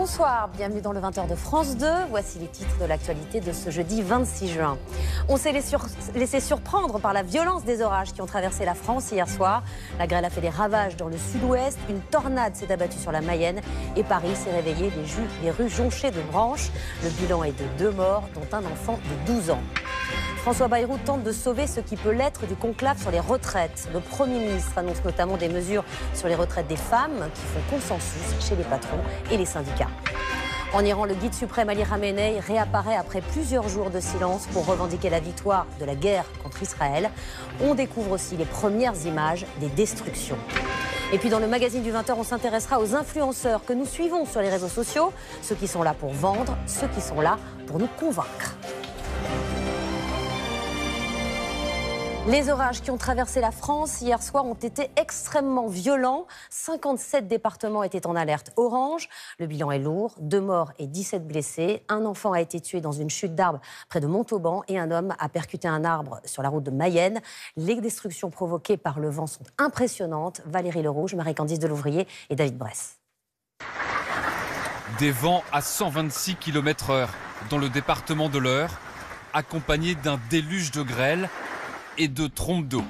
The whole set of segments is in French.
Bonsoir, bienvenue dans le 20h de France 2. Voici les titres de l'actualité de ce jeudi 26 juin. On s'est laissé surprendre par la violence des orages qui ont traversé la France hier soir. La grêle a fait des ravages dans le sud-ouest. Une tornade s'est abattue sur la Mayenne et Paris s'est réveillé les rues jonchées de branches. Le bilan est de 2 morts, dont un enfant de 12 ans. François Bayrou tente de sauver ce qui peut l'être du conclave sur les retraites. Le Premier ministre annonce notamment des mesures sur les retraites des femmes qui font consensus chez les patrons et les syndicats. En Iran, le guide suprême Ali Khamenei réapparaît après plusieurs jours de silence pour revendiquer la victoire de la guerre contre Israël. On découvre aussi les premières images des destructions. Et puis dans le magazine du 20h, on s'intéressera aux influenceurs que nous suivons sur les réseaux sociaux. Ceux qui sont là pour vendre, ceux qui sont là pour nous convaincre. Les orages qui ont traversé la France hier soir ont été extrêmement violents. 57 départements étaient en alerte orange. Le bilan est lourd, 2 morts et 17 blessés. Un enfant a été tué dans une chute d'arbre près de Montauban et un homme a percuté un arbre sur la route de Mayenne. Les destructions provoquées par le vent sont impressionnantes. Valérie Lerouge, Marie-Candice Delouvrier et David Bress. Des vents à 126 km/h dans le département de l'Eure, accompagnés d'un déluge de grêle et de trompes d'eau.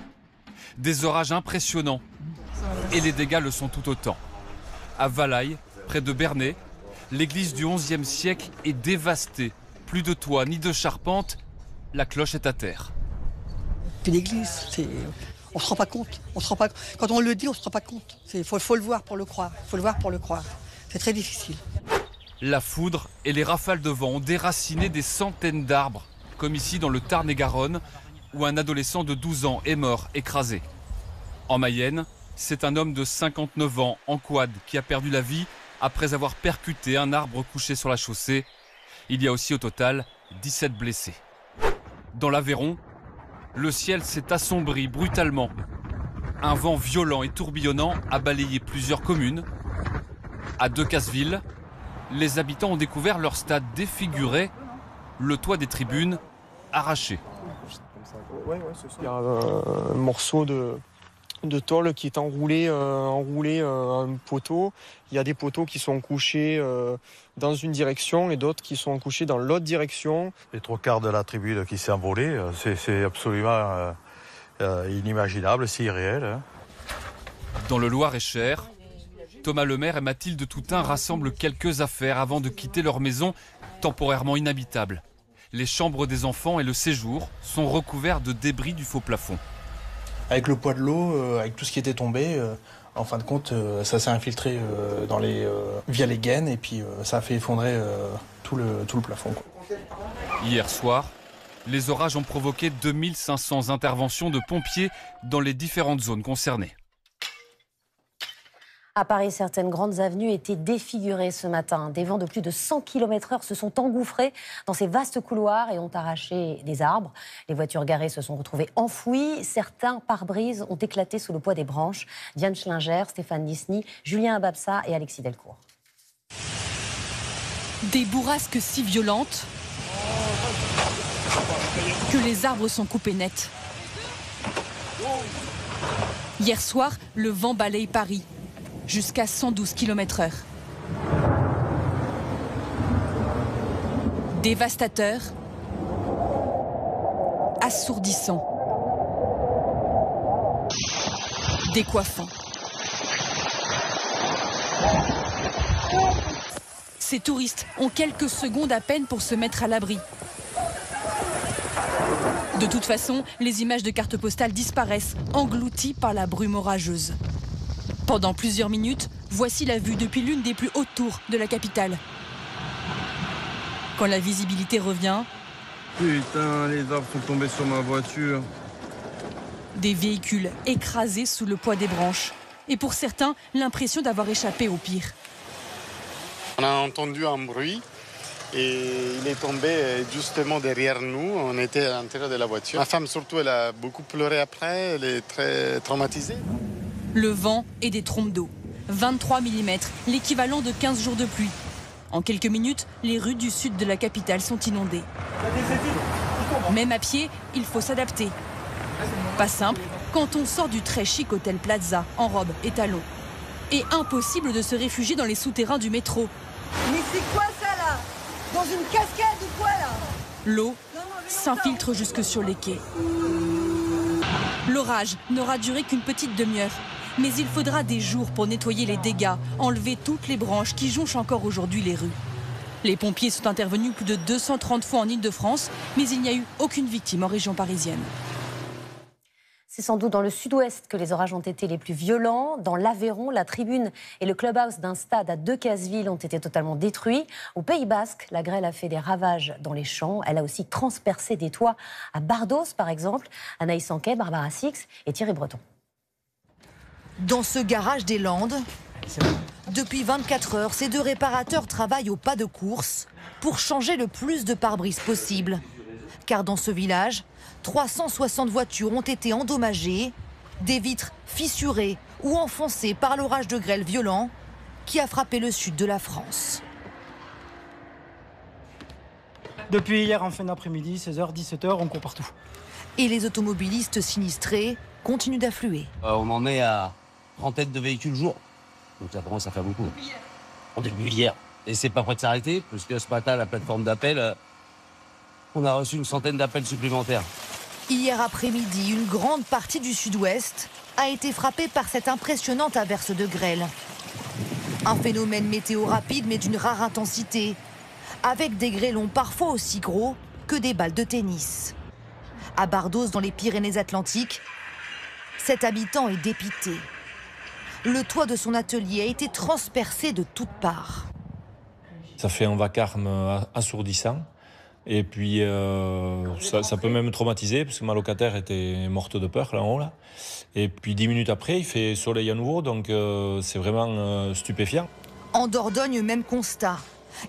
Des orages impressionnants. Et les dégâts le sont tout autant. À Valaï, près de Bernay, l'église du XIe siècle est dévastée. Plus de toit ni de charpente, la cloche est à terre. Une église, on ne se rend pas compte. Quand on le dit, on ne se rend pas compte. Il faut le voir pour le croire. C'est très difficile. La foudre et les rafales de vent ont déraciné des centaines d'arbres, comme ici dans le Tarn-et-Garonne, où un adolescent de 12 ans est mort écrasé. En Mayenne, c'est un homme de 59 ans en quad qui a perdu la vie après avoir percuté un arbre couché sur la chaussée. Il y a aussi au total 17 blessés. Dans l'Aveyron, le ciel s'est assombri brutalement. Un vent violent et tourbillonnant a balayé plusieurs communes. À Decazeville, les habitants ont découvert leur stade défiguré, le toit des tribunes arraché. Il y a un morceau de tôle qui est enroulé à un poteau. Il y a des poteaux qui sont couchés dans une direction et d'autres qui sont couchés dans l'autre direction. Les 3/4 de la tribune qui s'est envolée, c'est absolument inimaginable, c'est irréel. Hein. Dans le Loir-et-Cher, Thomas Lemaire et Mathilde Toutain rassemblent quelques affaires avant de quitter leur maison temporairement inhabitable. Les chambres des enfants et le séjour sont recouverts de débris du faux plafond. Avec le poids de l'eau, avec tout ce qui était tombé, en fin de compte, ça s'est infiltré via les gaines et puis ça a fait effondrer tout le plafond. Hier soir, les orages ont provoqué 2500 interventions de pompiers dans les différentes zones concernées. À Paris, certaines grandes avenues étaient défigurées ce matin. Des vents de plus de 100 km/h se sont engouffrés dans ces vastes couloirs et ont arraché des arbres. Les voitures garées se sont retrouvées enfouies. Certains pare-brises ont éclaté sous le poids des branches. Diane Schlinger, Stéphane Disny, Julien Ababsa et Alexis Delcourt. Des bourrasques si violentes que les arbres sont coupés net. Hier soir, le vent balaye Paris jusqu'à 112 km/h. Dévastateur, assourdissant, décoiffant. Ces touristes ont quelques secondes à peine pour se mettre à l'abri. De toute façon, les images de cartes postales disparaissent, englouties par la brume orageuse. Pendant plusieurs minutes, voici la vue depuis l'une des plus hautes tours de la capitale. Quand la visibilité revient... Putain, les arbres sont tombés sur ma voiture. Des véhicules écrasés sous le poids des branches. Et pour certains, l'impression d'avoir échappé au pire. On a entendu un bruit et il est tombé justement derrière nous. On était à l'intérieur de la voiture. Ma femme surtout, elle a beaucoup pleuré après, elle est très traumatisée. Le vent et des trompes d'eau. 23 mm, l'équivalent de 15 jours de pluie. En quelques minutes, les rues du sud de la capitale sont inondées. Même à pied, il faut s'adapter. Pas simple quand on sort du très chic hôtel Plaza en robe et talons. Et impossible de se réfugier dans les souterrains du métro. Mais c'est quoi ça là? Dans une cascade ou quoi là? L'eau s'infiltre jusque sur les quais. L'orage n'aura duré qu'une petite demi-heure. Mais il faudra des jours pour nettoyer les dégâts, enlever toutes les branches qui jonchent encore aujourd'hui les rues. Les pompiers sont intervenus plus de 230 fois en Île-de-France, mais il n'y a eu aucune victime en région parisienne. C'est sans doute dans le sud-ouest que les orages ont été les plus violents. Dans l'Aveyron, la tribune et le clubhouse d'un stade à Decazeville ont été totalement détruits. Au Pays Basque, la grêle a fait des ravages dans les champs. Elle a aussi transpercé des toits à Bardos, par exemple. Anaïs Anquet, Barbara Six et Thierry Breton. Dans ce garage des Landes, depuis 24 heures, ces deux réparateurs travaillent au pas de course pour changer le plus de pare-brise possible. Car dans ce village, 360 voitures ont été endommagées, des vitres fissurées ou enfoncées par l'orage de grêle violent qui a frappé le sud de la France. Depuis hier en fin d'après-midi, 16h, 17h, on court partout. Et les automobilistes sinistrés continuent d'affluer. On en est à trentaine de véhicules jour, donc ça commence à faire beaucoup. On est venu hier. Et c'est pas prêt de s'arrêter, parce que ce matin, la plateforme d'appel, on a reçu une centaine d'appels supplémentaires. Hier après-midi, une grande partie du sud-ouest a été frappée par cette impressionnante averse de grêle. Un phénomène météo rapide mais d'une rare intensité, avec des grêlons parfois aussi gros que des balles de tennis. À Bardos, dans les Pyrénées-Atlantiques, cet habitant est dépité. Le toit de son atelier a été transpercé de toutes parts. Ça fait un vacarme assourdissant. Et puis, ça peut même traumatiser, parce que ma locataire était morte de peur, là-haut. Là. Et puis, 10 minutes après, il fait soleil à nouveau, donc c'est vraiment stupéfiant. En Dordogne, même constat.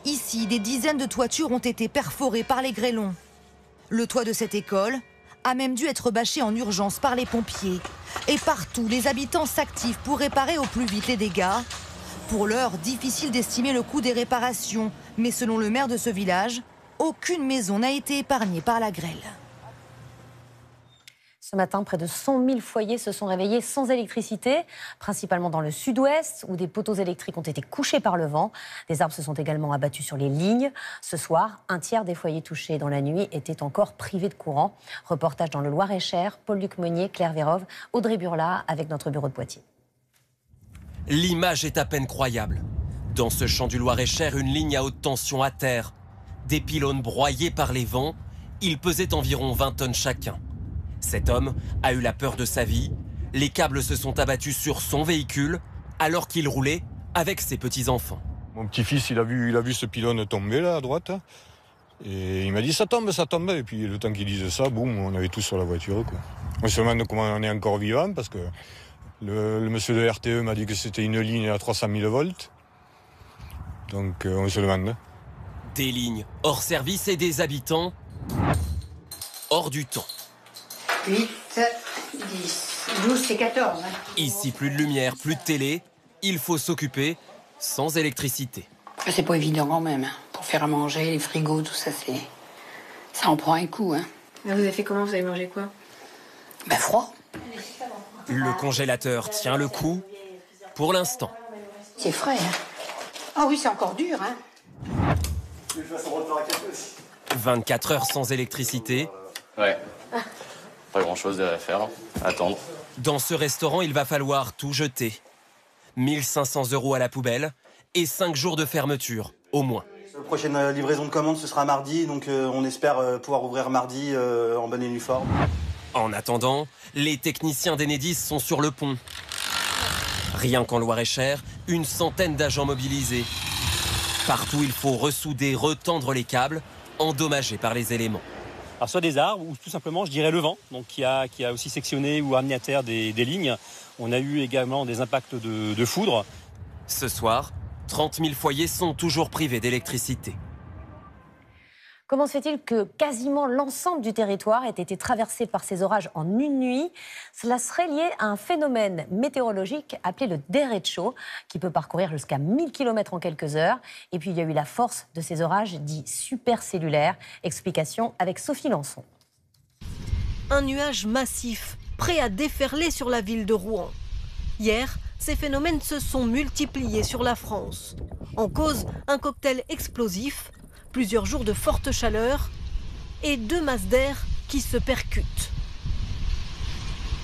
Ici, des dizaines de toitures ont été perforées par les grêlons. Le toit de cette école a même dû être bâché en urgence par les pompiers. Et partout, les habitants s'activent pour réparer au plus vite les dégâts. Pour l'heure, difficile d'estimer le coût des réparations, mais selon le maire de ce village, aucune maison n'a été épargnée par la grêle. Ce matin, près de 100 000 foyers se sont réveillés sans électricité, principalement dans le sud-ouest, où des poteaux électriques ont été couchés par le vent. Des arbres se sont également abattus sur les lignes. Ce soir, un tiers des foyers touchés dans la nuit étaient encore privés de courant. Reportage dans le Loir-et-Cher, Paul-Luc Meunier, Claire Vérove, Audrey Burla, avec notre bureau de Poitiers. L'image est à peine croyable. Dans ce champ du Loir-et-Cher, une ligne à haute tension à terre. Des pylônes broyés par les vents, ils pesaient environ 20 tonnes chacun. Cet homme a eu la peur de sa vie. Les câbles se sont abattus sur son véhicule alors qu'il roulait avec ses petits-enfants. Mon petit-fils, il a vu ce pylône tomber là à droite. Et il m'a dit ça tombe. Et puis le temps qu'il dise ça, boum, on avait tous sur la voiture, quoi. On se demande comment on est encore vivant parce que le monsieur de RTE m'a dit que c'était une ligne à 300 000 volts. Donc on se demande. Des lignes hors service et des habitants hors du temps. 8, 10, 12, c'est 14. Hein. Ici, plus de lumière, plus de télé. Il faut s'occuper sans électricité. C'est pas évident quand même. Hein. Pour faire à manger, les frigos, tout ça, ça en prend un coup. Hein. Mais vous avez fait comment? Vous avez mangé quoi? Ben froid. Le congélateur tient le coup pour l'instant. C'est frais. Hein. Ah oui, c'est encore dur. Hein. 24 heures sans électricité. Ouais. Pas grand-chose à faire. Attendre. Dans ce restaurant, il va falloir tout jeter. 1 500 € à la poubelle et 5 jours de fermeture, au moins. La prochaine livraison de commande, ce sera mardi, donc on espère pouvoir ouvrir mardi en bonne et due forme. En attendant, les techniciens d'Enedis sont sur le pont. Rien qu'en Loir-et-Cher, une centaine d'agents mobilisés. Partout, il faut ressouder, retendre les câbles, endommagés par les éléments. Alors soit des arbres ou tout simplement, je dirais, le vent, donc qui a aussi sectionné ou amené à terre des lignes. On a eu également des impacts de foudre. Ce soir, 30 000 foyers sont toujours privés d'électricité. Comment se fait-il que quasiment l'ensemble du territoire ait été traversé par ces orages en une nuit? Cela serait lié à un phénomène météorologique appelé le derecho, qui peut parcourir jusqu'à 1000 km en quelques heures. Et puis il y a eu la force de ces orages dits supercellulaires. Explication avec Sophie Lançon. Un nuage massif, prêt à déferler sur la ville de Rouen. Hier, ces phénomènes se sont multipliés sur la France. En cause, un cocktail explosif, plusieurs jours de forte chaleur et 2 masses d'air qui se percutent.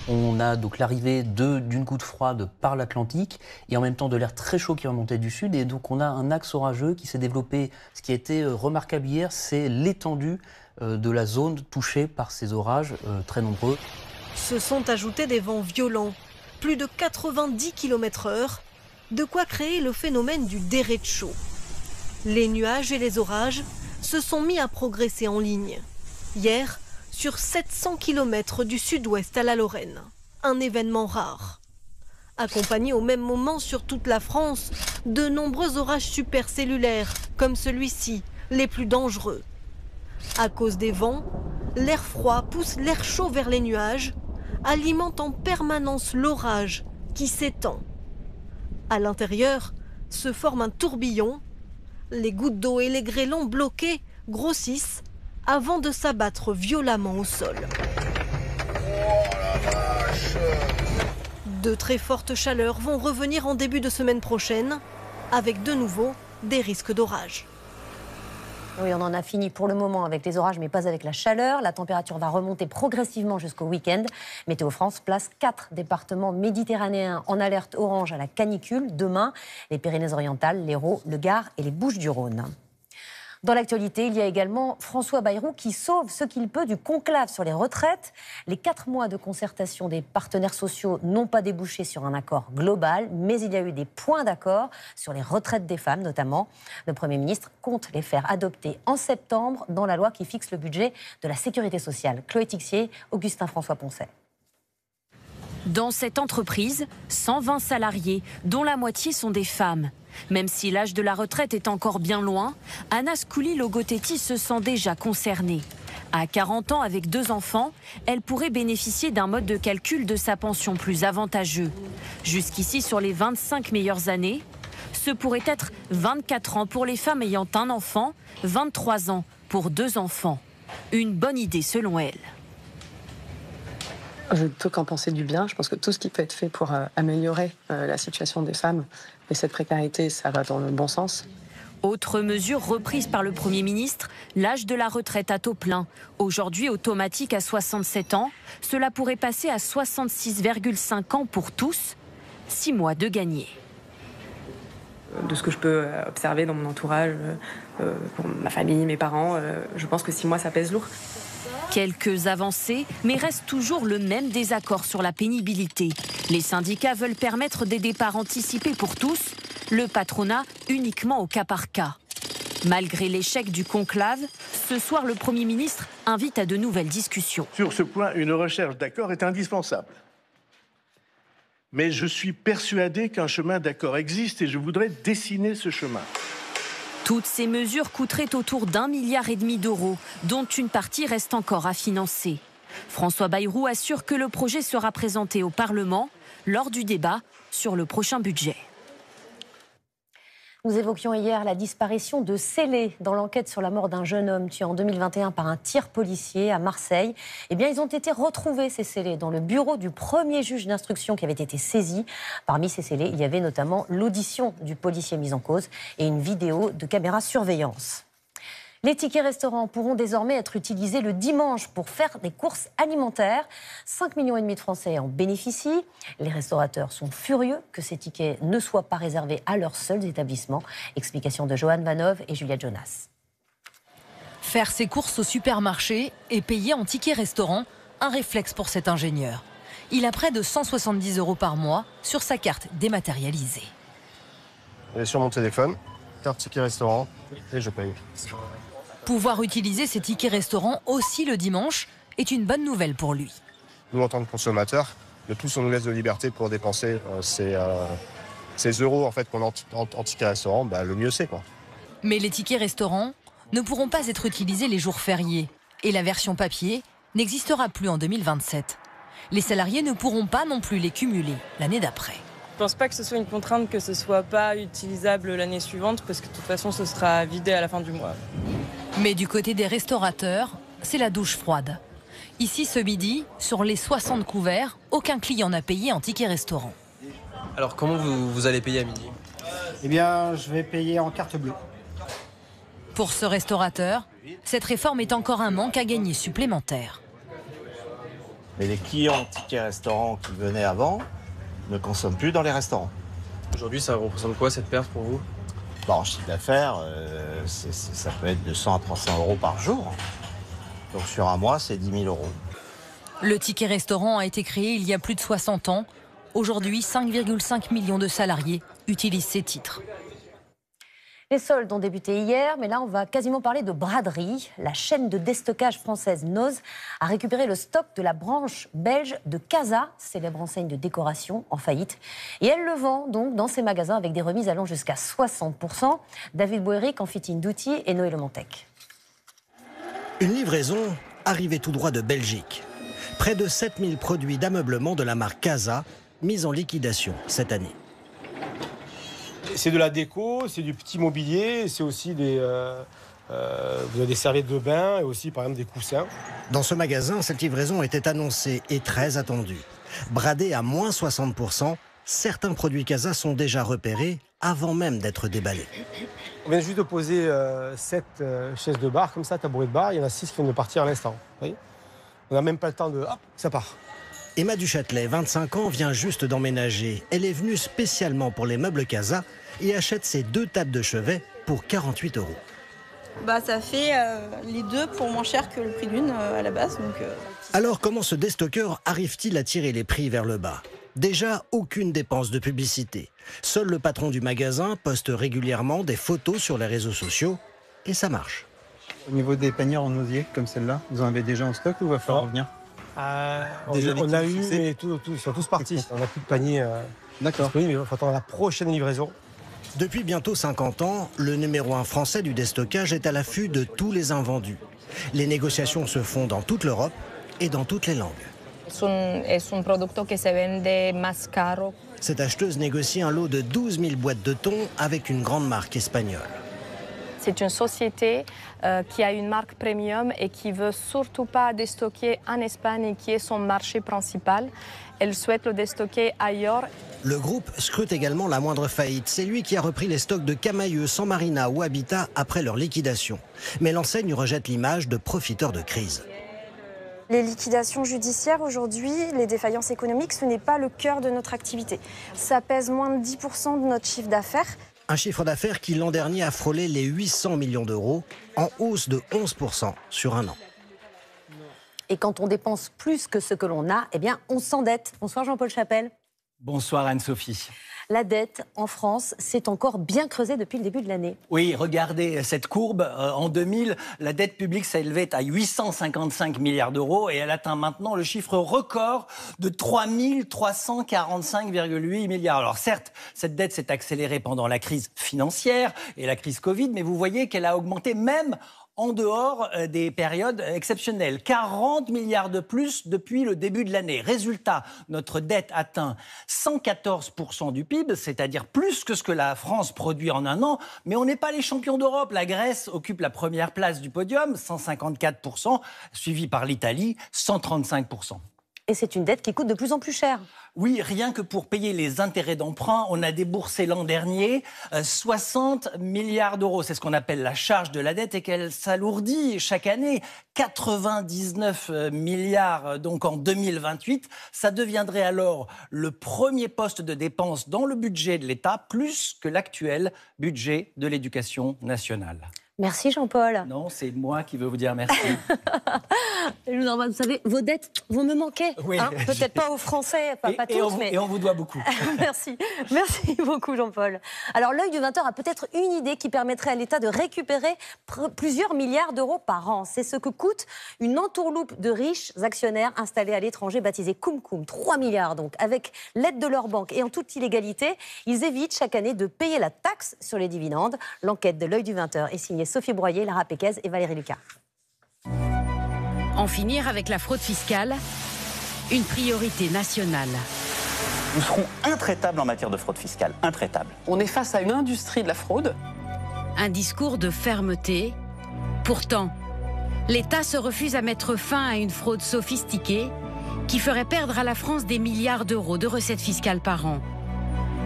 On a donc l'arrivée d'une goutte froide par l'Atlantique et en même temps de l'air très chaud qui remontait du sud. Et donc on a un axe orageux qui s'est développé. Ce qui a été remarquable hier, c'est l'étendue de la zone touchée par ces orages très nombreux. Se sont ajoutés des vents violents, plus de 90 km/h, de quoi créer le phénomène du derecho. Les nuages et les orages se sont mis à progresser en ligne. Hier, sur 700 km du sud-ouest à la Lorraine, un événement rare. Accompagné au même moment sur toute la France de nombreux orages supercellulaires, comme celui-ci, les plus dangereux. À cause des vents, l'air froid pousse l'air chaud vers les nuages, alimente en permanence l'orage qui s'étend. À l'intérieur se forme un tourbillon. Les gouttes d'eau et les grêlons bloqués grossissent avant de s'abattre violemment au sol. De très fortes chaleurs vont revenir en début de semaine prochaine, avec de nouveau des risques d'orage. Oui, on en a fini pour le moment avec les orages, mais pas avec la chaleur. La température va remonter progressivement jusqu'au week-end. Météo France place 4 départements méditerranéens en alerte orange à la canicule. Demain, les Pyrénées-Orientales, l'Hérault, le Gard et les Bouches-du-Rhône. Dans l'actualité, il y a également François Bayrou qui sauve ce qu'il peut du conclave sur les retraites. Les 4 mois de concertation des partenaires sociaux n'ont pas débouché sur un accord global, mais il y a eu des points d'accord sur les retraites des femmes notamment. Le Premier ministre compte les faire adopter en septembre dans la loi qui fixe le budget de la sécurité sociale. Chloé Tixier, Augustin François Poncet. Dans cette entreprise, 120 salariés, dont la moitié sont des femmes. Même si l'âge de la retraite est encore bien loin, Anna Scouli-Logotetti se sent déjà concernée. À 40 ans, avec 2 enfants, elle pourrait bénéficier d'un mode de calcul de sa pension plus avantageux. Jusqu'ici, sur les 25 meilleures années, ce pourrait être 24 ans pour les femmes ayant un enfant, 23 ans pour 2 enfants. Une bonne idée selon elle. Je ne peux qu'en penser du bien. Je pense que tout ce qui peut être fait pour améliorer la situation des femmes et cette précarité, ça va dans le bon sens. Autre mesure reprise par le Premier ministre, l'âge de la retraite à taux plein. Aujourd'hui automatique à 67 ans, cela pourrait passer à 66,5 ans pour tous. 6 mois de gagné. De ce que je peux observer dans mon entourage, pour ma famille, mes parents, je pense que 6 mois, ça pèse lourd. Quelques avancées, mais reste toujours le même désaccord sur la pénibilité. Les syndicats veulent permettre des départs anticipés pour tous, le patronat uniquement au cas par cas. Malgré l'échec du conclave, ce soir le Premier ministre invite à de nouvelles discussions. Sur ce point, une recherche d'accord est indispensable. Mais je suis persuadé qu'un chemin d'accord existe et je voudrais dessiner ce chemin. Toutes ces mesures coûteraient autour d'1,5 milliard d'euros, dont une partie reste encore à financer. François Bayrou assure que le projet sera présenté au Parlement lors du débat sur le prochain budget. Nous évoquions hier la disparition de scellés dans l'enquête sur la mort d'un jeune homme tué en 2021 par un tir policier à Marseille. Eh bien, ils ont été retrouvés, ces scellés, dans le bureau du premier juge d'instruction qui avait été saisi. Parmi ces scellés, il y avait notamment l'audition du policier mis en cause et une vidéo de caméra surveillance. Les tickets restaurants pourront désormais être utilisés le dimanche pour faire des courses alimentaires. 5,5 millions de Français en bénéficient. Les restaurateurs sont furieux que ces tickets ne soient pas réservés à leurs seuls établissements. Explication de Johan Vanov et Julia Jonas. Faire ses courses au supermarché et payer en ticket restaurant, un réflexe pour cet ingénieur. Il a près de 170 € par mois sur sa carte dématérialisée. Et sur mon téléphone, carte ticket restaurant et je paye. Pouvoir utiliser ces tickets restaurants aussi le dimanche est une bonne nouvelle pour lui. Nous, en tant que consommateurs, le plus on nous laisse de liberté pour dépenser ces euros en fait, qu'on a en tickets restaurant, le mieux c'est, quoi. Mais les tickets restaurants ne pourront pas être utilisés les jours fériés. Et la version papier n'existera plus en 2027. Les salariés ne pourront pas non plus les cumuler l'année d'après. Je ne pense pas que ce soit une contrainte que ce ne soit pas utilisable l'année suivante parce que de toute façon ce sera vidé à la fin du mois. Mais du côté des restaurateurs, c'est la douche froide. Ici ce midi, sur les 60 couverts, aucun client n'a payé en ticket restaurant. Alors comment vous allez payer à midi? Eh bien, je vais payer en carte bleue. Pour ce restaurateur, cette réforme est encore un manque à gagner supplémentaire. Mais les clients tickets restaurants qui venaient avant ne consomment plus dans les restaurants. Aujourd'hui, ça représente quoi cette perte pour vous? En chiffre d'affaires, ça peut être de 100 à 300 euros par jour. Donc sur un mois, c'est 10 000 euros. Le ticket restaurant a été créé il y a plus de 60 ans. Aujourd'hui, 5,5 millions de salariés utilisent ces titres. Les soldes ont débuté hier, mais là, on va quasiment parler de braderie. La chaîne de déstockage française Noz a récupéré le stock de la branche belge de Casa, célèbre enseigne de décoration en faillite. Et elle le vend donc dans ses magasins avec des remises allant jusqu'à 60%. David Boeric, Amphitine Douty et Noé Lemontec. Une livraison arrivée tout droit de Belgique. Près de 7000 produits d'ameublement de la marque Casa mis en liquidation cette année. C'est de la déco, c'est du petit mobilier, c'est aussi vous avez des serviettes de bain et aussi par exemple des coussins. Dans ce magasin, cette livraison était annoncée et très attendue. Bradée à moins 60%, certains produits Casa sont déjà repérés avant même d'être déballés. On vient juste de poser 7 chaises de bar, comme ça, tabouret de bar, il y en a 6 qui viennent de partir à l'instant. On n'a même pas le temps de... Hop, ça part. Emma Duchâtelet, 25 ans, vient juste d'emménager. Elle est venue spécialement pour les meubles Casa et achète ses 2 tables de chevet pour 48 euros. Ça fait les deux pour moins cher que le prix d'une à la base. Alors comment ce déstockeur arrive-t-il à tirer les prix vers le bas? Déjà, aucune dépense de publicité. Seul le patron du magasin poste régulièrement des photos sur les réseaux sociaux et ça marche. Au niveau des panières en osier, comme celle-là, vous en avez déjà en stock ou va falloir revenir? On a eu, mais ils sont tous partis. On n'a plus de panier. D'accord. Mais il faut attendre la prochaine livraison. Depuis bientôt 50 ans, le numéro 1 français du déstockage est à l'affût de tous les invendus. Les négociations se font dans toute l'Europe et dans toutes les langues. Es un producto que se vende más caro. Cette acheteuse négocie un lot de 12 000 boîtes de thon avec une grande marque espagnole. C'est une société qui a une marque premium et qui veut surtout pas déstocker en Espagne, qui est son marché principal. Elle souhaite le déstocker ailleurs. Le groupe scrute également la moindre faillite. C'est lui qui a repris les stocks de Camaïeu, San Marina ou Habitat après leur liquidation. Mais l'enseigne rejette l'image de profiteur de crise. Les liquidations judiciaires aujourd'hui, les défaillances économiques, ce n'est pas le cœur de notre activité. Ça pèse moins de 10% de notre chiffre d'affaires. Un chiffre d'affaires qui l'an dernier a frôlé les 800 millions d'euros, en hausse de 11% sur un an. Et quand on dépense plus que ce que l'on a, eh bien, on s'endette. Bonsoir Jean-Paul Chapelle. Bonsoir Anne-Sophie. La dette en France s'est encore bien creusée depuis le début de l'année. Oui, regardez cette courbe. En 2000, la dette publique s'élevait à 855 milliards d'euros et elle atteint maintenant le chiffre record de 3 345,8 milliards. Alors certes, cette dette s'est accélérée pendant la crise financière et la crise Covid, mais vous voyez qu'elle a augmenté même en dehors des périodes exceptionnelles. 40 milliards de plus depuis le début de l'année. Résultat, notre dette atteint 114% du PIB, c'est-à-dire plus que ce que la France produit en un an. Mais on n'est pas les champions d'Europe. La Grèce occupe la première place du podium, 154%, suivi par l'Italie, 135%. Et c'est une dette qui coûte de plus en plus cher. Oui, rien que pour payer les intérêts d'emprunt, on a déboursé l'an dernier 60 milliards d'euros. C'est ce qu'on appelle la charge de la dette et qu'elle s'alourdit chaque année. 99 milliards donc en 2028. Ça deviendrait alors le premier poste de dépense dans le budget de l'État, plus que l'actuel budget de l'éducation nationale. Merci Jean-Paul. Non, c'est moi qui veux vous dire merci. Vous savez, vos dettes vont me manquer. Oui. Hein, peut-être pas aux Français, pas tous, mais... Et on vous doit beaucoup. Merci. Merci beaucoup Jean-Paul. Alors l'œil du 20h a peut-être une idée qui permettrait à l'État de récupérer plusieurs milliards d'euros par an. C'est ce que coûte une entourloupe de riches actionnaires installés à l'étranger baptisée Koum Koum. 3 milliards donc. Avec l'aide de leur banque et en toute illégalité, ils évitent chaque année de payer la taxe sur les dividendes. L'enquête de l'œil du 20h est signée Sophie Broyer, Lara Péquez et Valérie Lucas. En finir avec la fraude fiscale, une priorité nationale. Nous serons intraitables en matière de fraude fiscale, intraitables. On est face à une industrie de la fraude. Un discours de fermeté. Pourtant, l'État se refuse à mettre fin à une fraude sophistiquée qui ferait perdre à la France des milliards d'euros de recettes fiscales par an.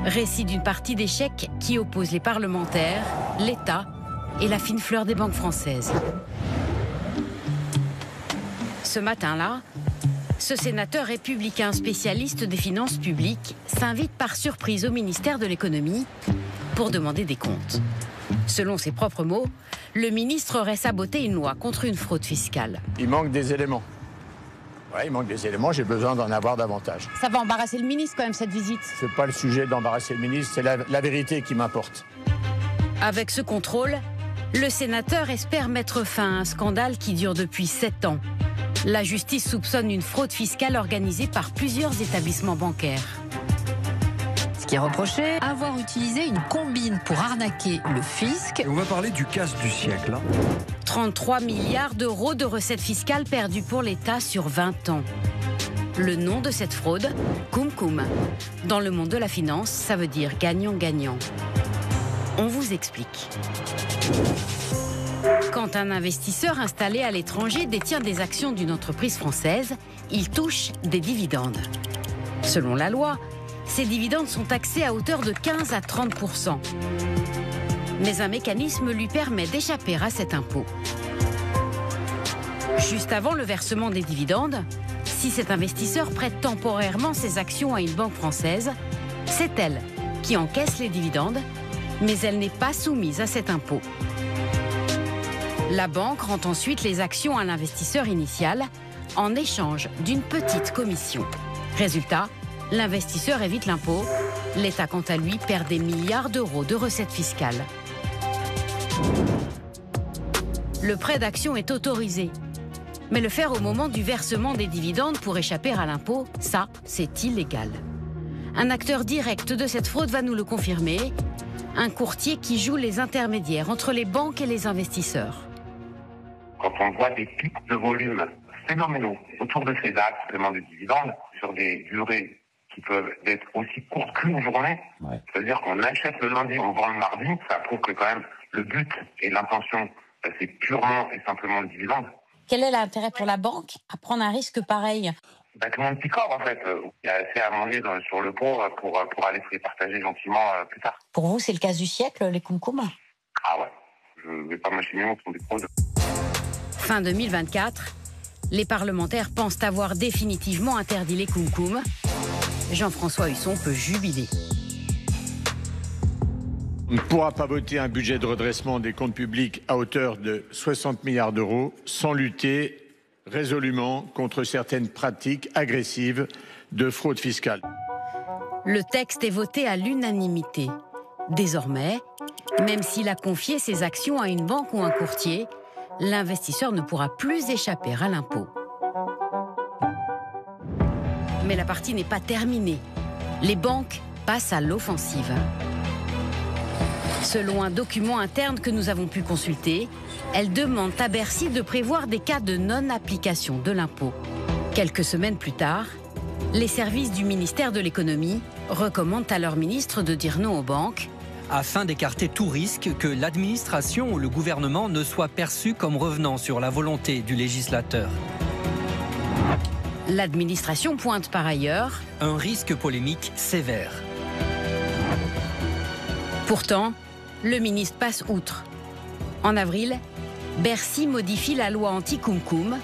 Récit d'une partie d'échecs qui oppose les parlementaires, l'État et la fine fleur des banques françaises. Ce matin-là, ce sénateur républicain spécialiste des finances publiques s'invite par surprise au ministère de l'économie pour demander des comptes. Selon ses propres mots, le ministre aurait saboté une loi contre une fraude fiscale. Il manque des éléments. Ouais, il manque des éléments, j'ai besoin d'en avoir davantage. Ça va embarrasser le ministre quand même, cette visite. C'est pas le sujet d'embarrasser le ministre, c'est la vérité qui m'importe. Avec ce contrôle, le sénateur espère mettre fin à un scandale qui dure depuis 7 ans. La justice soupçonne une fraude fiscale organisée par plusieurs établissements bancaires. Ce qui est reproché, avoir utilisé une combine pour arnaquer le fisc. Et on va parler du casse du siècle. 33 milliards d'euros de recettes fiscales perdues pour l'État sur 20 ans. Le nom de cette fraude, Koum-Koum. Dans le monde de la finance, ça veut dire gagnant-gagnant. On vous explique. Quand un investisseur installé à l'étranger détient des actions d'une entreprise française, il touche des dividendes. Selon la loi, ces dividendes sont taxés à hauteur de 15 à 30%. Mais un mécanisme lui permet d'échapper à cet impôt. Juste avant le versement des dividendes, si cet investisseur prête temporairement ses actions à une banque française, c'est elle qui encaisse les dividendes, mais elle n'est pas soumise à cet impôt. La banque rend ensuite les actions à l'investisseur initial en échange d'une petite commission. Résultat, l'investisseur évite l'impôt. L'État, quant à lui, perd des milliards d'euros de recettes fiscales. Le prêt d'action est autorisé. Mais le faire au moment du versement des dividendes pour échapper à l'impôt, ça, c'est illégal. Un acteur direct de cette fraude va nous le confirmer. Un courtier qui joue les intermédiaires entre les banques et les investisseurs. Quand on voit des pics de volume phénoménaux autour de ces actes paiement de dividendes sur des durées qui peuvent être aussi courtes qu'une journée, c'est-à-dire qu'on achète le lundi, on vend le mardi, ça prouve que quand même le but et l'intention, c'est purement et simplement le dividende. Quel est l'intérêt pour la banque à prendre un risque pareil? Tout le monde picore en fait. Il y a assez à manger sur le pot pour aller se les partager gentiment plus tard. Pour vous, c'est le cas du siècle, les Koum-Koum? Ah ouais, je ne vais pas machiner mon des fraudes. Fin 2024, les parlementaires pensent avoir définitivement interdit les Koum-Koum. Jean-François Husson peut jubiler. On ne pourra pas voter un budget de redressement des comptes publics à hauteur de 60 milliards d'euros sans lutter résolument contre certaines pratiques agressives de fraude fiscale. Le texte est voté à l'unanimité. Désormais, même s'il a confié ses actions à une banque ou un courtier, l'investisseur ne pourra plus échapper à l'impôt. Mais la partie n'est pas terminée. Les banques passent à l'offensive. Selon un document interne que nous avons pu consulter, elles demandent à Bercy de prévoir des cas de non-application de l'impôt. Quelques semaines plus tard, les services du ministère de l'économie recommandent à leur ministre de dire non aux banques. Afin d'écarter tout risque que l'administration ou le gouvernement ne soit perçu comme revenant sur la volonté du législateur. L'administration pointe par ailleurs un risque polémique sévère. Pourtant, le ministre passe outre. En avril, Bercy modifie la loi anti-Koum-Koum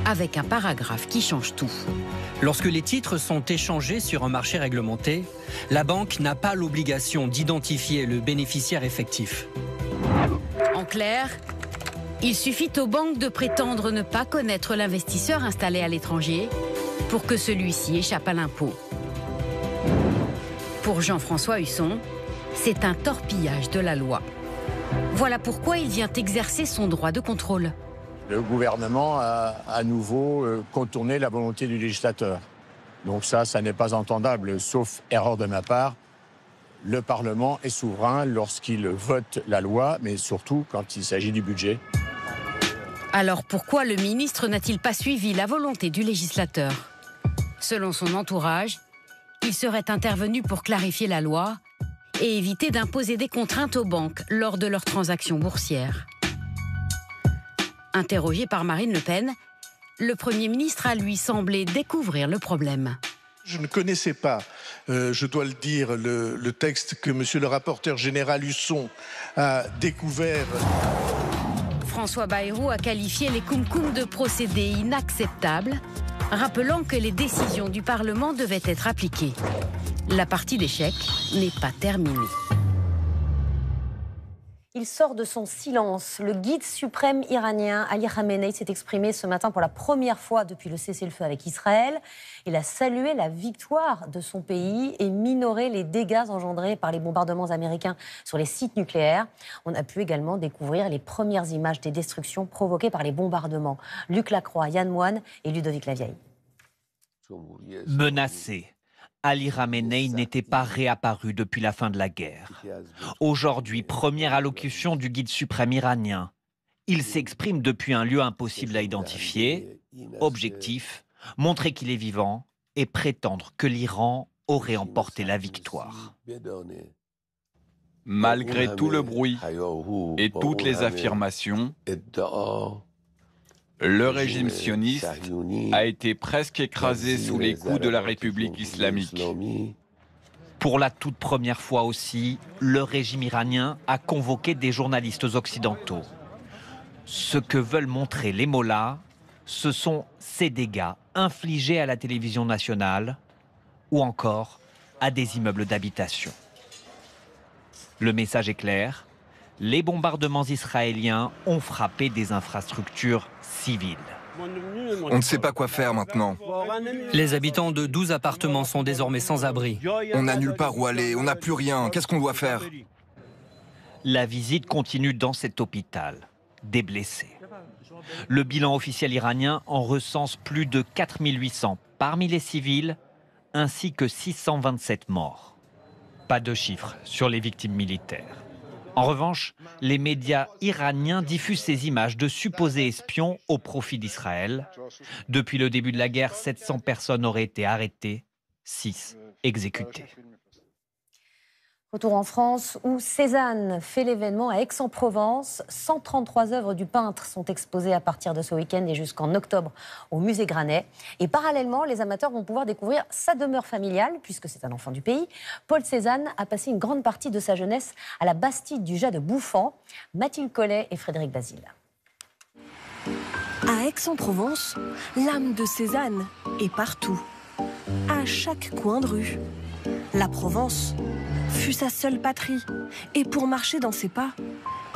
avec un paragraphe qui change tout. Lorsque les titres sont échangés sur un marché réglementé, la banque n'a pas l'obligation d'identifier le bénéficiaire effectif. En clair, il suffit aux banques de prétendre ne pas connaître l'investisseur installé à l'étranger pour que celui-ci échappe à l'impôt. Pour Jean-François Husson, c'est un torpillage de la loi. Voilà pourquoi il vient exercer son droit de contrôle. Le gouvernement a à nouveau contourné la volonté du législateur. Donc ça n'est pas entendable, sauf erreur de ma part. Le Parlement est souverain lorsqu'il vote la loi, mais surtout quand il s'agit du budget. Alors pourquoi le ministre n'a-t-il pas suivi la volonté du législateur? Selon son entourage, il serait intervenu pour clarifier la loi et éviter d'imposer des contraintes aux banques lors de leurs transactions boursières. Interrogé par Marine Le Pen, le Premier ministre a lui semblé découvrir le problème. Je ne connaissais pas, je dois le dire, le texte que monsieur le rapporteur général Husson a découvert. François Bayrou a qualifié les koum-koum de procédés inacceptables, rappelant que les décisions du Parlement devaient être appliquées. La partie d'échecs n'est pas terminée. Il sort de son silence. Le guide suprême iranien Ali Khamenei s'est exprimé ce matin pour la première fois depuis le cessez-le-feu avec Israël. Il a salué la victoire de son pays et minoré les dégâts engendrés par les bombardements américains sur les sites nucléaires. On a pu également découvrir les premières images des destructions provoquées par les bombardements. Luc Lacroix, Yann Moine et Ludovic Lavieille. Menacé, Ali Khamenei n'était pas réapparu depuis la fin de la guerre. Aujourd'hui, première allocution du guide suprême iranien. Il s'exprime depuis un lieu impossible à identifier. Objectif, montrer qu'il est vivant et prétendre que l'Iran aurait emporté la victoire. Malgré tout le bruit et toutes les affirmations, le régime sioniste a été presque écrasé sous les coups de la République islamique. Pour la toute première fois aussi, le régime iranien a convoqué des journalistes occidentaux. Ce que veulent montrer les mollahs, ce sont ces dégâts infligés à la télévision nationale ou encore à des immeubles d'habitation. Le message est clair, les bombardements israéliens ont frappé des infrastructures civiles. On ne sait pas quoi faire maintenant. Les habitants de 12 appartements sont désormais sans abri. On n'a nulle part où aller, on n'a plus rien. Qu'est-ce qu'on doit faire? La visite continue dans cet hôpital. Des blessés. Le bilan officiel iranien en recense plus de 4800 parmi les civils, ainsi que 627 morts. Pas de chiffres sur les victimes militaires. En revanche, les médias iraniens diffusent ces images de supposés espions au profit d'Israël. Depuis le début de la guerre, 700 personnes auraient été arrêtées, 6 exécutées. Retour en France où Cézanne fait l'événement à Aix-en-Provence. 133 œuvres du peintre sont exposées à partir de ce week-end et jusqu'en octobre au musée Granet. Et parallèlement, les amateurs vont pouvoir découvrir sa demeure familiale, puisque c'est un enfant du pays. Paul Cézanne a passé une grande partie de sa jeunesse à la Bastide du Jas de Bouffan. Mathilde Collet et Frédéric Basile. À Aix-en-Provence, l'âme de Cézanne est partout, à chaque coin de rue. La Provence fut sa seule patrie, et pour marcher dans ses pas,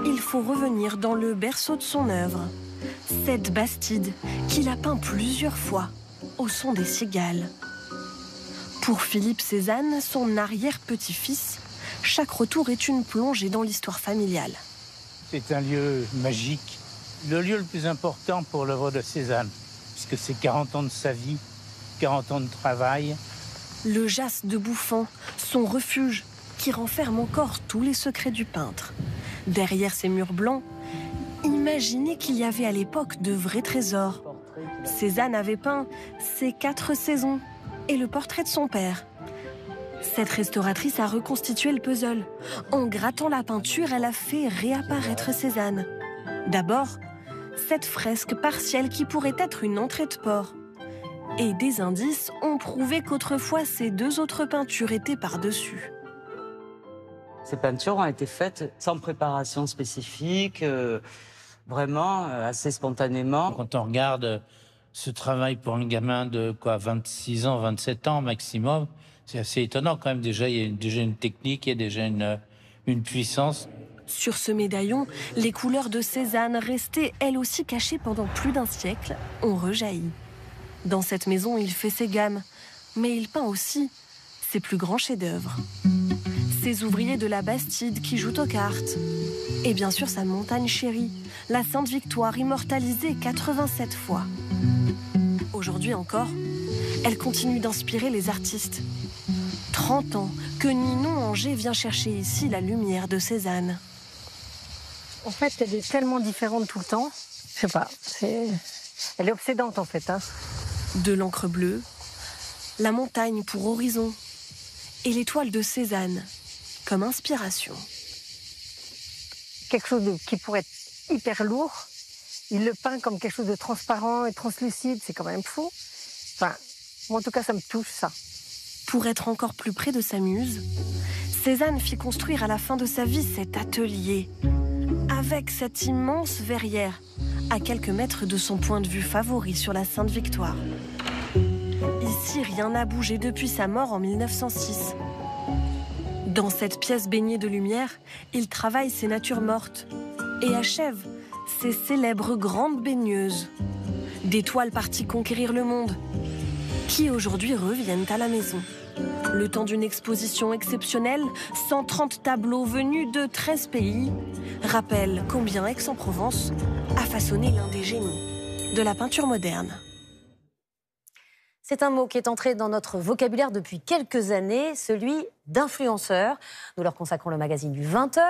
il faut revenir dans le berceau de son œuvre, cette Bastide qu'il a peint plusieurs fois au son des cigales. Pour Philippe Cézanne, son arrière-petit-fils, chaque retour est une plongée dans l'histoire familiale. C'est un lieu magique, le lieu le plus important pour l'œuvre de Cézanne, puisque c'est 40 ans de sa vie, 40 ans de travail. Le Jas de Bouffan, son refuge, qui renferme encore tous les secrets du peintre. Derrière ces murs blancs, imaginez qu'il y avait à l'époque de vrais trésors. Cézanne avait peint ses 4 saisons et le portrait de son père. Cette restauratrice a reconstitué le puzzle. En grattant la peinture, elle a fait réapparaître Cézanne. D'abord, cette fresque partielle qui pourrait être une entrée de port. Et des indices ont prouvé qu'autrefois, ces 2 autres peintures étaient par-dessus. Ces peintures ont été faites sans préparation spécifique, vraiment assez spontanément. Quand on regarde ce travail pour un gamin de 26 ans, 27 ans maximum, c'est assez étonnant quand même. Déjà, il y a déjà une technique, il y a déjà une puissance. Sur ce médaillon, les couleurs de Cézanne, restées elles aussi cachées pendant plus d'1 siècle, ont rejailli. Dans cette maison, il fait ses gammes, mais il peint aussi ses plus grands chefs-d'œuvre. Ses ouvriers de la Bastide qui jouent aux cartes. Et bien sûr sa montagne chérie, la Sainte Victoire, immortalisée 87 fois. Aujourd'hui encore, elle continue d'inspirer les artistes. 30 ans que Ninon Angers vient chercher ici la lumière de Cézanne. En fait, elle est tellement différente tout le temps. Je sais pas, elle est obsédante en fait. De l'encre bleue, la montagne pour horizon et l'étoile de Cézanne comme inspiration. Quelque chose qui pourrait être hyper lourd, il le peint comme quelque chose de transparent et translucide, c'est quand même fou. Enfin, moi en tout cas ça me touche ça. Pour être encore plus près de sa muse, Cézanne fit construire à la fin de sa vie cet atelier, avec cette immense verrière, à quelques mètres de son point de vue favori sur la Sainte-Victoire. Ici, rien n'a bougé depuis sa mort en 1906. Dans cette pièce baignée de lumière, il travaille ses natures mortes et achève ses célèbres grandes baigneuses. Des toiles parties conquérir le monde, qui aujourd'hui reviennent à la maison. Le temps d'une exposition exceptionnelle, 130 tableaux venus de 13 pays rappellent combien Aix-en-Provence a façonné l'un des génies de la peinture moderne. C'est un mot qui est entré dans notre vocabulaire depuis quelques années, celui d'influenceur. Nous leur consacrons le magazine du 20h.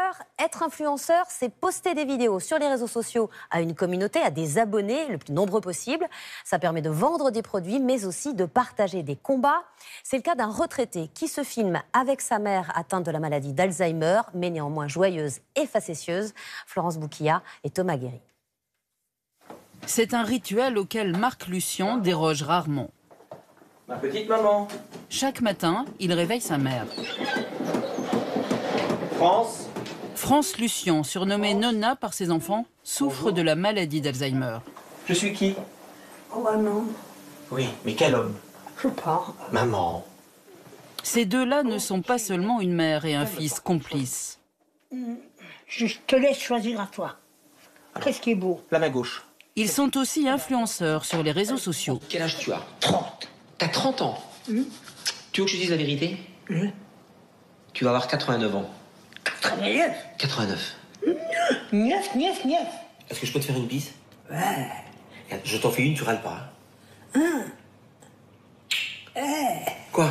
Être influenceur, c'est poster des vidéos sur les réseaux sociaux à une communauté, à des abonnés, le plus nombreux possible. Ça permet de vendre des produits, mais aussi de partager des combats. C'est le cas d'un retraité qui se filme avec sa mère atteinte de la maladie d'Alzheimer, mais néanmoins joyeuse et facétieuse. Florence Bouquilla et Thomas Guéry. C'est un rituel auquel Marc Lucien déroge rarement. Ma petite maman. Chaque matin, il réveille sa mère. France Lucien, surnommée Nonna par ses enfants, souffre de la maladie d'Alzheimer. Je suis qui? Oh, un homme. Oui, mais quel homme? Je sais pas. Maman. Ces deux-là ne sont pas seulement une mère et un fils complices. Je te laisse choisir à toi. Qu'est-ce qui est beau? La main gauche. Ils sont aussi influenceurs sur les réseaux sociaux. Quel âge tu as? 30. T'as 30 ans. Tu veux que je te dise la vérité? Tu vas avoir 89 ans. 89. 89. 9. Est-ce que je peux te faire une bise? Ouais. Regarde, je t'en fais une, tu râles pas. Quoi?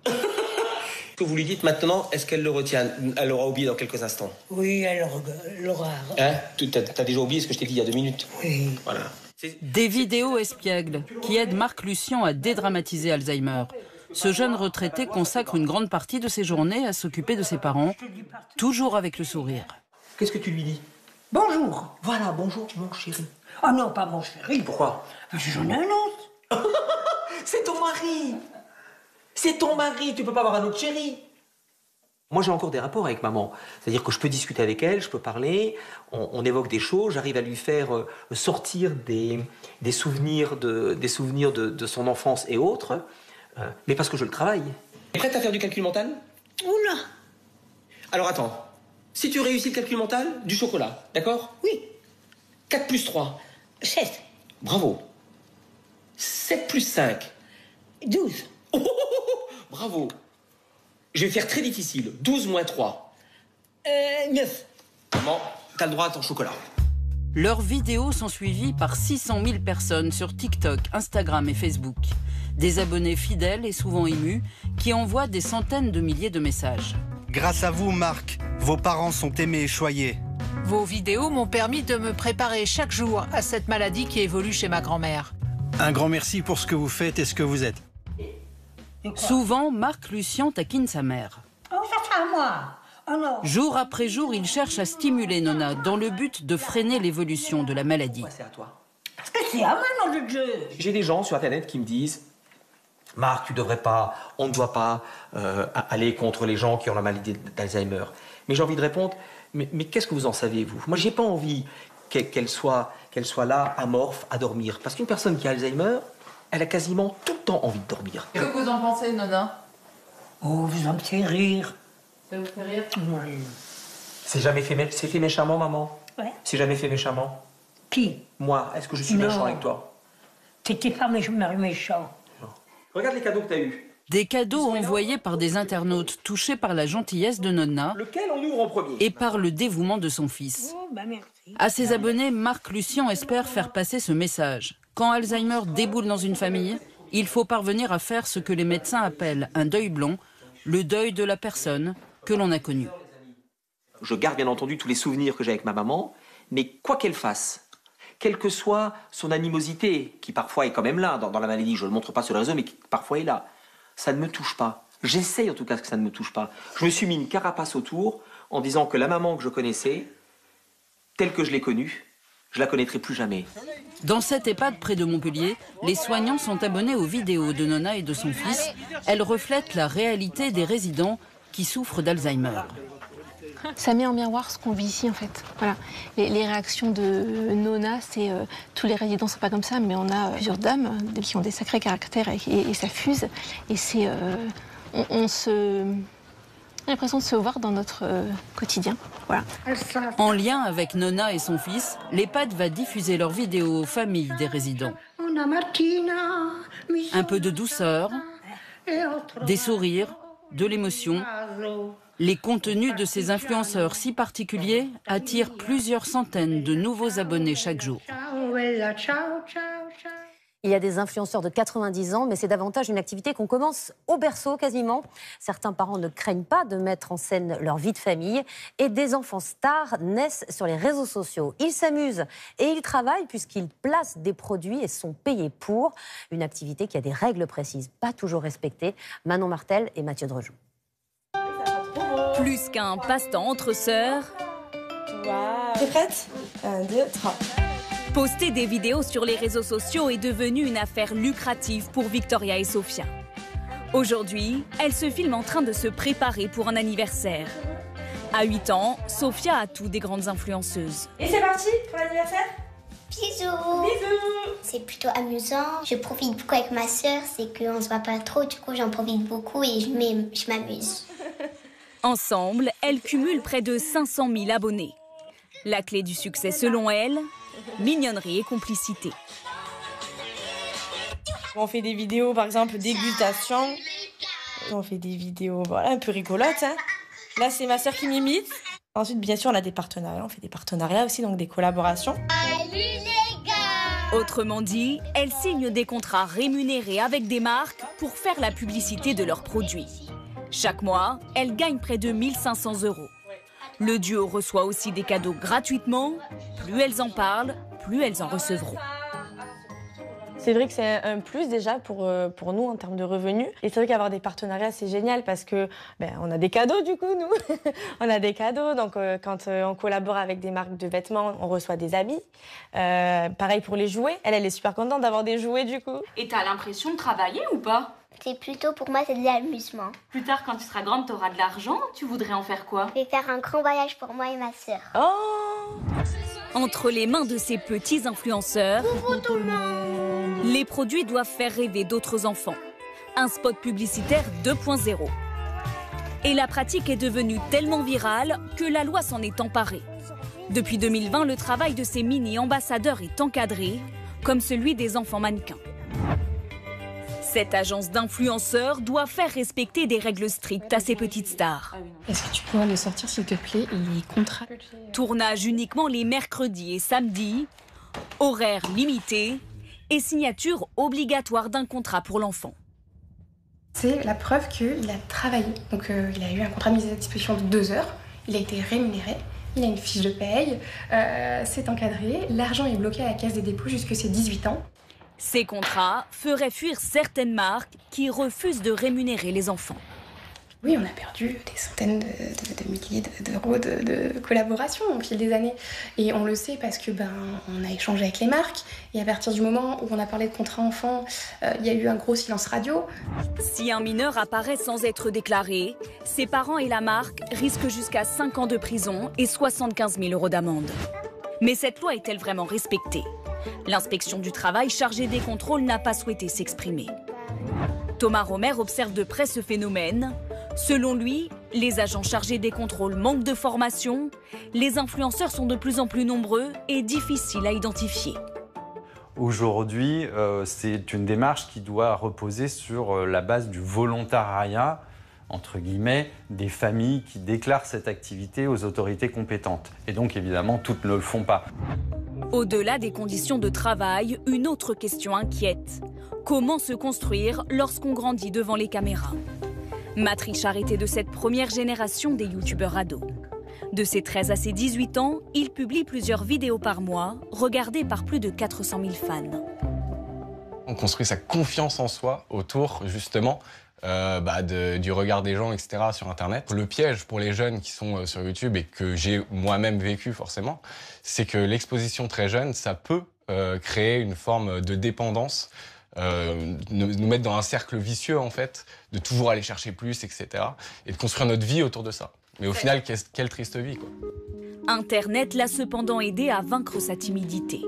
Que vous lui dites maintenant, est-ce qu'elle le retient? Elle l'aura oublié dans quelques instants. Oui, elle l'aura. Hein? T'as déjà oublié ce que je t'ai dit il y a 2 minutes? Oui. Voilà. Des vidéos espiègles qui aident Marc Lucien à dédramatiser Alzheimer. Ce jeune retraité consacre une grande partie de ses journées à s'occuper de ses parents, toujours avec le sourire. Qu'est-ce que tu lui dis? Bonjour. Voilà, bonjour, mon chéri. Oh non, pas mon chéri. Pourquoi? J'en ai un autre. C'est ton mari. C'est ton mari, tu peux pas avoir un autre chéri. Moi, j'ai encore des rapports avec maman. C'est-à-dire que je peux discuter avec elle, je peux parler, on évoque des choses, j'arrive à lui faire sortir des souvenirs de son enfance et autres, mais parce que je le travaille. T'es prête à faire du calcul mental? Oula. Alors attends, si tu réussis le calcul mental, du chocolat, d'accord? Oui. 4 plus 3. 7. Bravo. 7 plus 5. 12. Bravo. Je vais faire très difficile. 12 moins 3. 9. Maman, t'as le droit à ton chocolat. Leurs vidéos sont suivies par 600 000 personnes sur TikTok, Instagram et Facebook. Des abonnés fidèles et souvent émus qui envoient des centaines de milliers de messages. Grâce à vous, Marc, vos parents sont aimés et choyés. Vos vidéos m'ont permis de me préparer chaque jour à cette maladie qui évolue chez ma grand-mère. Un grand merci pour ce que vous faites et ce que vous êtes. Souvent, Marc Lucien taquine sa mère. Oh, ça c'est à moi. Oh non. Jour après jour, il cherche à stimuler Nonna dans le but de freiner l'évolution de la maladie. C'est à toi. Parce que c'est à moi, nom de Dieu. J'ai des gens sur Internet qui me disent « Marc, tu devrais pas, on ne doit pas aller contre les gens qui ont la maladie d'Alzheimer. » Mais j'ai envie de répondre « Mais qu'est-ce que vous en savez, vous ?» Moi, j'ai pas envie qu'elle soit là, amorphe, à dormir. Parce qu'une personne qui a Alzheimer, elle a quasiment tout le temps envie de dormir. Que vous en pensez, Nonna? Oh, vous en me faites rire. Ça vous fait rire? Oui. C'est fait méchamment, maman? Ouais. C'est jamais fait méchamment? Qui? Moi, est-ce que je suis Non. méchant avec toi? T'étais pas méchant. Non. Regarde les cadeaux que t'as eus. Des cadeaux envoyés par des internautes touchés par la gentillesse de Nonna Lequel on ouvre en premier? et par le dévouement de son fils. Oh, bah merci. À ses abonnés, Marc Lucien espère faire passer ce message. Quand Alzheimer déboule dans une famille, il faut parvenir à faire ce que les médecins appellent un deuil blanc, le deuil de la personne que l'on a connue. Je garde bien entendu tous les souvenirs que j'ai avec ma maman, mais quoi qu'elle fasse, quelle que soit son animosité, qui parfois est quand même là dans la maladie, je ne le montre pas sur le réseau, mais qui parfois est là, ça ne me touche pas. J'essaye en tout cas que ça ne me touche pas. Je me suis mis une carapace autour en disant que la maman que je connaissais, telle que je l'ai connue, je la connaîtrai plus jamais. Dans cette EHPAD près de Montpellier, les soignants sont abonnés aux vidéos de Nona et de son fils. Elles reflètent la réalité des résidents qui souffrent d'Alzheimer. Ça met en miroir ce qu'on vit ici en fait. Voilà. Les réactions de Nona, c'est tous les résidents sont pas comme ça, mais on a plusieurs dames qui ont des sacrés caractères et ça fuse. Et c'est, on a l'impression de se voir dans notre quotidien. Voilà. En lien avec Nona et son fils, l'EHPAD va diffuser leurs vidéos aux familles des résidents. Un peu de douceur, des sourires, de l'émotion. Les contenus de ces influenceurs si particuliers attirent plusieurs centaines de nouveaux abonnés chaque jour. Il y a des influenceurs de 90 ans, mais c'est davantage une activité qu'on commence au berceau quasiment. Certains parents ne craignent pas de mettre en scène leur vie de famille et des enfants stars naissent sur les réseaux sociaux. Ils s'amusent et ils travaillent puisqu'ils placent des produits et sont payés pour. Une activité qui a des règles précises, pas toujours respectées. Manon Martel et Mathieu Drejoux. Plus qu'un passe-temps entre sœurs. T'es prête 1, 2, 3. Poster des vidéos sur les réseaux sociaux est devenu une affaire lucrative pour Victoria et Sophia. Aujourd'hui, elles se filment en train de se préparer pour un anniversaire. À 8 ans, Sophia a tout des grandes influenceuses. Et c'est parti pour l'anniversaire. Bisous. Bisous. C'est plutôt amusant. Je profite beaucoup avec ma sœur, c'est qu'on se voit pas trop, du coup j'en profite beaucoup et je m'amuse. Ensemble, elles cumulent près de 500 000 abonnés. La clé du succès selon elles, mignonnerie et complicité. On fait des vidéos par exemple dégustation. On fait des vidéos voilà, un peu rigolotes. Hein. Là c'est ma sœur qui m'imite. Ensuite bien sûr on a des partenariats. On fait des partenariats aussi, donc des collaborations. Autrement dit, elles signent des contrats rémunérés avec des marques pour faire la publicité de leurs produits. Chaque mois, elles gagnent près de 1 500 €. Le duo reçoit aussi des cadeaux gratuitement. Plus elles en parlent, plus elles en recevront. C'est vrai que c'est un plus déjà pour nous en termes de revenus. Et c'est vrai qu'avoir des partenariats, c'est génial parce que on a des cadeaux du coup, nous. On a des cadeaux, donc quand on collabore avec des marques de vêtements, on reçoit des habits. Pareil pour les jouets. Elle est super contente d'avoir des jouets du coup. Et t'as l'impression de travailler ou pas ? C'est plutôt pour moi, c'est de l'amusement. Plus tard, quand tu seras grande, tu auras de l'argent. Tu voudrais en faire quoi ? Je vais faire un grand voyage pour moi et ma sœur. Oh ! Entre les mains de ces petits influenceurs, les produits doivent faire rêver d'autres enfants. Un spot publicitaire 2.0. Et la pratique est devenue tellement virale que la loi s'en est emparée. Depuis 2020, le travail de ces mini-ambassadeurs est encadré, comme celui des enfants mannequins. Cette agence d'influenceurs doit faire respecter des règles strictes à ces petites stars. Est-ce que tu pourrais me sortir, s'il te plaît, les contrats ? Tournage uniquement les mercredis et samedis, horaires limités et signature obligatoire d'un contrat pour l'enfant. C'est la preuve qu'il a travaillé. Donc il a eu un contrat mis à disposition de 2 heures, il a été rémunéré, il a une fiche de paye, c'est encadré, l'argent est bloqué à la caisse des dépôts jusqu'à ses 18 ans. Ces contrats feraient fuir certaines marques qui refusent de rémunérer les enfants. Oui, on a perdu des centaines de milliers d'euros de collaboration au fil des années. Et on le sait parce que on a échangé avec les marques. Et à partir du moment où on a parlé de contrat enfant, il y a eu un gros silence radio. Si un mineur apparaît sans être déclaré, ses parents et la marque risquent jusqu'à 5 ans de prison et 75 000 € d'amende. Mais cette loi est-elle vraiment respectée ? L'inspection du travail chargée des contrôles n'a pas souhaité s'exprimer. Thomas Romer observe de près ce phénomène. Selon lui, les agents chargés des contrôles manquent de formation, les influenceurs sont de plus en plus nombreux et difficiles à identifier. Aujourd'hui, c'est une démarche qui doit reposer sur la base du volontariat, entre guillemets, des familles qui déclarent cette activité aux autorités compétentes. Et donc, évidemment, toutes ne le font pas. Au-delà des conditions de travail, une autre question inquiète. Comment se construire lorsqu'on grandit devant les caméras ? Matt Richard était de cette première génération des youtubeurs ados. De ses 13 à ses 18 ans, il publie plusieurs vidéos par mois, regardées par plus de 400 000 fans. On construit sa confiance en soi autour, justement, du regard des gens, etc. sur Internet. Le piège pour les jeunes qui sont sur YouTube et que j'ai moi-même vécu forcément, c'est que l'exposition très jeune, ça peut créer une forme de dépendance, nous mettre dans un cercle vicieux en fait, de toujours aller chercher plus, etc. et de construire notre vie autour de ça. Mais au final, quelle triste vie, quoi. Internet l'a cependant aidé à vaincre sa timidité.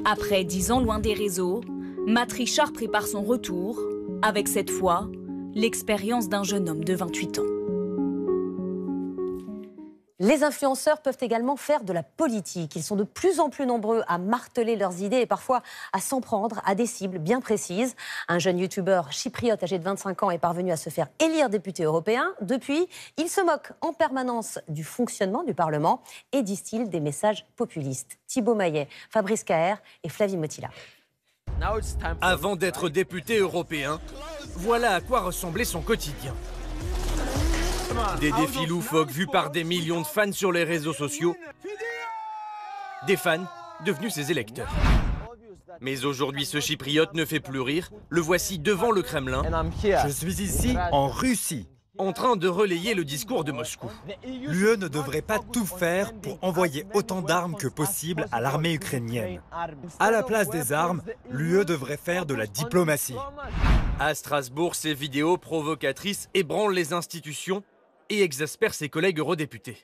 Après 10 ans loin des réseaux, Matt Richard prépare son retour, avec cette fois l'expérience d'un jeune homme de 28 ans. Les influenceurs peuvent également faire de la politique. Ils sont de plus en plus nombreux à marteler leurs idées et parfois à s'en prendre à des cibles bien précises. Un jeune youtubeur chypriote âgé de 25 ans est parvenu à se faire élire député européen. Depuis, il se moque en permanence du fonctionnement du Parlement et distille des messages populistes. Thibaut Maillet, Fabrice Caher et Flavie Motilla. Avant d'être député européen, voilà à quoi ressemblait son quotidien. Des défis loufoques vus par des millions de fans sur les réseaux sociaux. Des fans devenus ses électeurs. Mais aujourd'hui, ce chypriote ne fait plus rire. Le voici devant le Kremlin. Je suis ici, en Russie, en train de relayer le discours de Moscou. L'UE ne devrait pas tout faire pour envoyer autant d'armes que possible à l'armée ukrainienne. À la place des armes, l'UE devrait faire de la diplomatie. À Strasbourg, ces vidéos provocatrices ébranlent les institutions et exaspèrent ses collègues eurodéputés.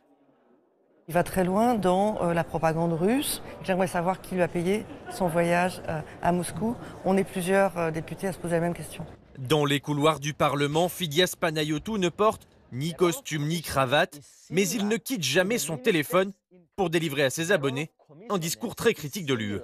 Il va très loin dans la propagande russe. J'aimerais savoir qui lui a payé son voyage à Moscou. On est plusieurs députés à se poser la même question. Dans les couloirs du Parlement, Fidias Panayotou ne porte ni costume ni cravate, mais il ne quitte jamais son téléphone pour délivrer à ses abonnés un discours très critique de l'UE.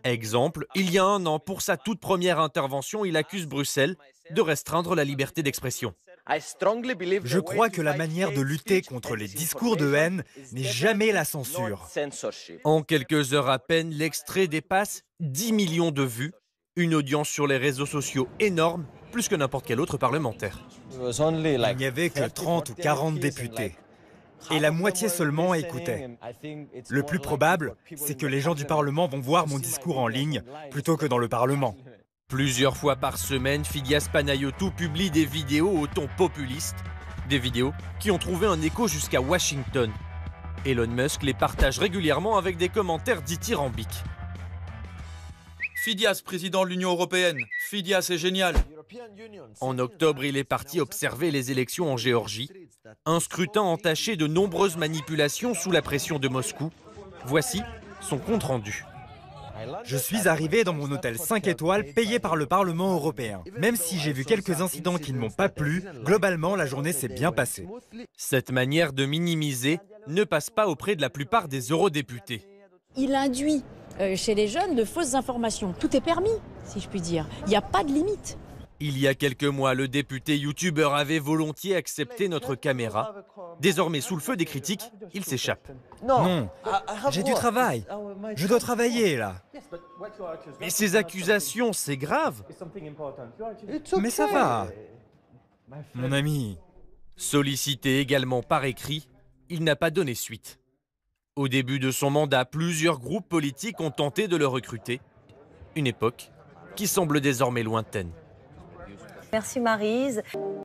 Exemple, il y a un an, pour sa toute première intervention, il accuse Bruxelles de restreindre la liberté d'expression. Je crois que la manière de lutter contre les discours de haine n'est jamais la censure. En quelques heures à peine, l'extrait dépasse 10 millions de vues. Une audience sur les réseaux sociaux énorme, plus que n'importe quel autre parlementaire. Il n'y avait que 30 ou 40 députés. Et la moitié seulement écoutait. Le plus probable, c'est que les gens du Parlement vont voir mon discours en ligne plutôt que dans le Parlement. Plusieurs fois par semaine, Fidias Panayotou publie des vidéos au ton populiste. Des vidéos qui ont trouvé un écho jusqu'à Washington. Elon Musk les partage régulièrement avec des commentaires dithyrambiques. Fidias, président de l'Union européenne. Fidias est génial. En octobre, il est parti observer les élections en Géorgie. Un scrutin entaché de nombreuses manipulations sous la pression de Moscou. Voici son compte-rendu. Je suis arrivé dans mon hôtel 5 étoiles payé par le Parlement européen. Même si j'ai vu quelques incidents qui ne m'ont pas plu, globalement, la journée s'est bien passée. Cette manière de minimiser ne passe pas auprès de la plupart des eurodéputés. Il induit chez les jeunes de fausses informations. Tout est permis, si je puis dire. Il n'y a pas de limite. Il y a quelques mois, le député youtubeur avait volontiers accepté notre caméra. Désormais, sous le feu des critiques, il s'échappe. Non, j'ai du travail. Je dois travailler, là. Mais ces accusations, c'est grave. Mais ça va, mon ami. Sollicité également par écrit, il n'a pas donné suite. Au début de son mandat, plusieurs groupes politiques ont tenté de le recruter. Une époque qui semble désormais lointaine. Merci Maryse.